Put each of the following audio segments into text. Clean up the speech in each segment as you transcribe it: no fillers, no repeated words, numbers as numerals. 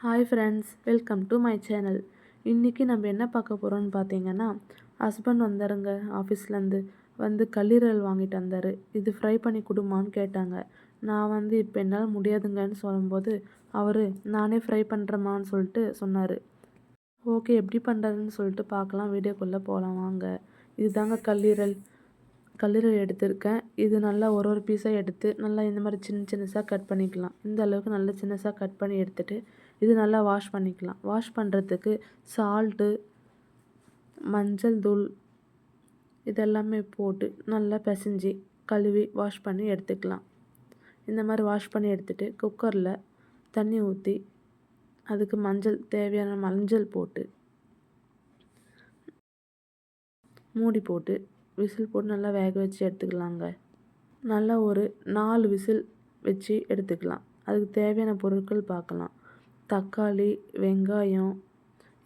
Hi friends, welcome to my channel. இன்றைக்கி நம்ம என்ன பார்க்க போகிறோம்னு பார்த்தீங்கன்னா, ஹஸ்பண்ட் வந்தாருங்க ஆஃபீஸ்லேருந்து. கல்லீரல் வாங்கிட்டு வந்தார். இது ஃப்ரை பண்ணி கொடுமான்னு கேட்டாங்க. நான் இப்போ என்னால் முடியாதுங்கன்னு சொல்லும்போது அவர் நானே ஃப்ரை பண்ணுறேம்மான்னு சொல்லிட்டு சொன்னார். ஓகே, எப்படி பண்ணுறதுன்னு சொல்லிட்டு பார்க்கலாம். வீடியோக்குள்ளே போகலாம் வாங்க. இதுதாங்க கல்லீரல் எடுத்திருக்கேன். இது நல்லா ஒரு பீஸாக எடுத்து நல்லா இந்த மாதிரி சின்னசாக கட் பண்ணிக்கலாம். இந்த அளவுக்கு நல்லா சின்னசாக கட் பண்ணி எடுத்துகிட்டு இது நல்லா வாஷ் பண்ணிக்கலாம். வாஷ் பண்ணுறதுக்கு சால்ட்டு, மஞ்சள் தூள் இதெல்லாமே போட்டு நல்லா பிசைஞ்சி கழுவி வாஷ் பண்ணி எடுத்துக்கலாம். இந்த மாதிரி வாஷ் பண்ணி எடுத்துகிட்டு குக்கரில் தண்ணி ஊற்றி அதுக்கு தேவையான மஞ்சள் போட்டு மூடி போட்டு விசில் போட்டு நல்லா வேக வச்சு எடுத்துக்கலாங்க. நல்லா ஒரு 4 விசில் வச்சு எடுத்துக்கலாம். அதுக்கு தேவையான பொருட்கள் பார்க்கலாம். தக்காளி, வெங்காயம்,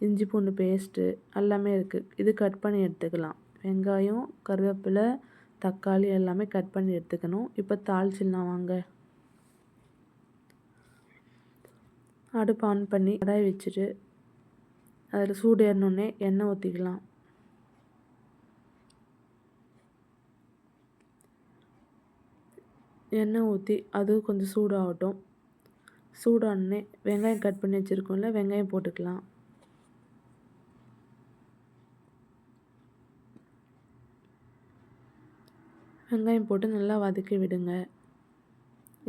இஞ்சி பூண்டு பேஸ்ட்டு எல்லாமே இருக்குது. இது கட் பண்ணி எடுத்துக்கலாம். வெங்காயம், கருவேப்பிலை, தக்காளி எல்லாமே கட் பண்ணி எடுத்துக்கணும். இப்போ தாளிச்சிடலாம் வாங்க. அடுப்பு ஆன் பண்ணி கடாய் வச்சுட்டு அதில் சூடு ஏறினோடனே எண்ணெய் ஊற்றிக்கலாம். எண்ணெய் ஊற்றி அது கொஞ்சம் சூடாகட்டும். சூடானே வெங்காயம் கட் பண்ணி வச்சுருக்கோம்ல, வெங்காயம் போட்டுக்கலாம். வெங்காயம் போட்டு நல்லா வதக்கி விடுங்க.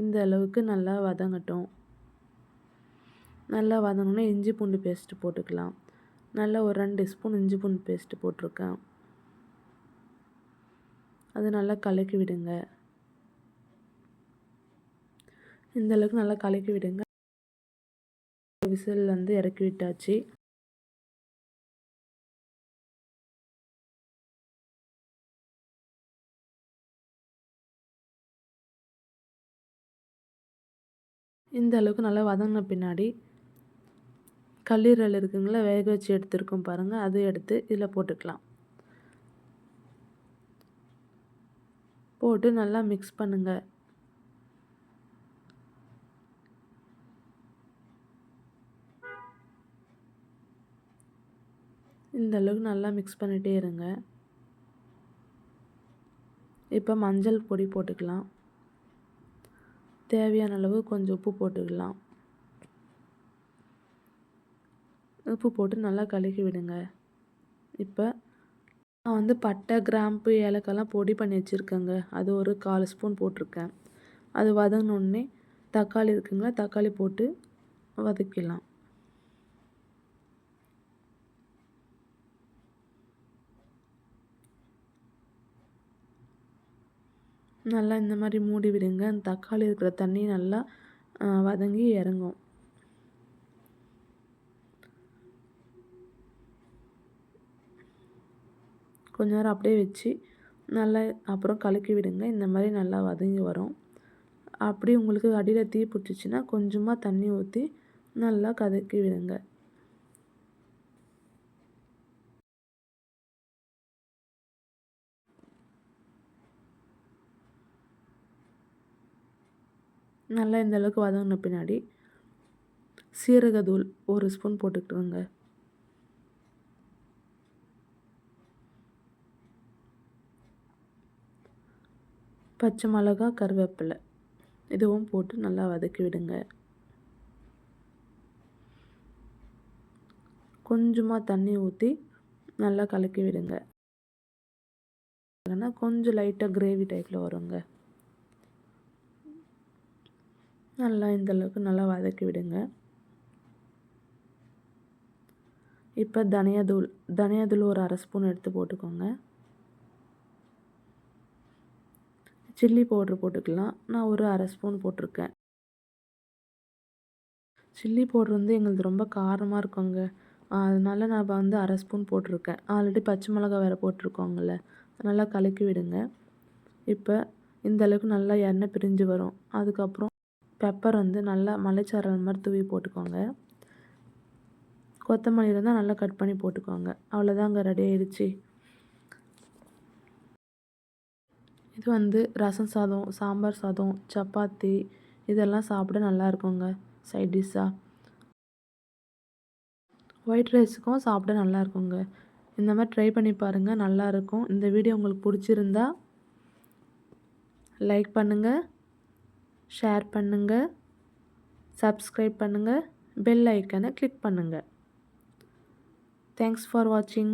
இந்த அளவுக்கு நல்லா வதங்கட்டும். நல்லா வதங்கினோன்னே இஞ்சி பூண்டு பேஸ்ட்டு போட்டுக்கலாம். நல்லா ஒரு 2 ஸ்பூன் இஞ்சி பூண்டு பேஸ்ட்டு போட்டிருக்கேன். அது நல்லா கலக்கி விடுங்க. இந்த அளவுக்கு நல்லா கலக்கி விடுங்க. விசில் இறக்கி விட்டாச்சு. இந்த அளவுக்கு நல்லா வதங்கின பின்னாடி கல்லீரல் இருக்குங்களா, வேக வச்சு எடுத்துருக்கோம் பாருங்கள், அது எடுத்து இதில் போட்டுக்கலாம். போட்டு நல்லா மிக்ஸ் பண்ணுங்கள். இந்த அளவுக்கு நல்லா மிக்ஸ் பண்ணிகிட்டே இருங்க. இப்போ மஞ்சள் பொடி போட்டுக்கலாம். தேவையான அளவு கொஞ்சம் உப்பு போட்டுக்கலாம். உப்பு போட்டு நல்லா கலக்கி விடுங்க. இப்போ நான் பட்டை, கிராம்பு, ஏலக்காய்லாம் பொடி பண்ணி வச்சுருக்கேங்க. அது ஒரு 1/4 ஸ்பூன் போட்டிருக்கேன். அது வதங்கினோடனே தக்காளி இருக்குங்களா, தக்காளி போட்டு வதக்கிடலாம். நல்லா இந்த மாதிரி மூடி விடுங்க. அந்த தக்காளி இருக்கிற தண்ணி நல்லா வதங்கி இறங்கும். கொஞ்ச நேரம் அப்படியே வச்சு நல்லா அப்புறம் கலக்கி விடுங்க. இந்த மாதிரி நல்லா வதங்கி வரும். அப்படி உங்களுக்கு அடியில் தீ பிடிச்சிச்சின்னா கொஞ்சமாக தண்ணி ஊற்றி நல்லா கதக்கி விடுங்க. நல்லா இந்த அளவுக்கு வதங்கின பின்னாடி சீரகத்தூள் 1 ஸ்பூன் போட்டுக்கிட்டுருங்க. பச்சை மிளகா, கருவேப்பிலை இதுவும் போட்டு நல்லா வதக்கி விடுங்க. கொஞ்சமாக தண்ணி ஊற்றி நல்லா கலக்கி விடுங்க. இல்லைன்னா கொஞ்சம் லைட்டாக கிரேவி டைப்பில் வருங்க. நல்லா இந்த அளவுக்கு நல்லா வதக்கி விடுங்க. இப்போ தனியாத்தூள் ஒரு 1/2 ஸ்பூன் எடுத்து போட்டுக்கோங்க. சில்லி பவுட்ரு போட்டுக்கலாம். நான் ஒரு 1/2 ஸ்பூன் போட்டிருக்கேன். சில்லி பவுட்ரு எங்களுது ரொம்ப காரமாக இருக்குங்க. அதனால நான் 1/2 ஸ்பூன் போட்டிருக்கேன். ஆல்ரெடி பச்சை மிளகா வேறு போட்டிருக்கோங்கள்ல, நல்லா கலக்கி விடுங்க. இப்போ இந்த அளவுக்கு நல்லா எண்ணெய் பிரிஞ்சு வரும். அதுக்கப்புறம் பெப்பர் நல்லா மலைச்சாரல் மாதிரி தூவி போட்டுக்கோங்க. கொத்தமல்லி இருந்தால் நல்லா கட் பண்ணி போட்டுக்கோங்க. அவ்வளோதாங்க, ரெடி ஆயிடுச்சு. இது ரசம் சாதம், சாம்பார் சாதம், சப்பாத்தி இதெல்லாம் சாப்பிட நல்லா இருக்குங்க சைட் டிஷ்ஷாக. ஒயிட் ரைஸுக்கும் சாப்பிட நல்லாயிருக்குங்க. இந்த மாதிரி ட்ரை பண்ணி பாருங்கள், நல்லாயிருக்கும். இந்த வீடியோ உங்களுக்கு பிடிச்சிருந்தா லைக் பண்ணுங்கள், ஷேர் பண்ணுங்கள், சப்ஸ்கிரைப் பண்ணுங்கள், பெல் ஐக்கனை கிளிக் பண்ணுங்கள். தேங்க்ஸ் ஃபார் வாட்சிங்.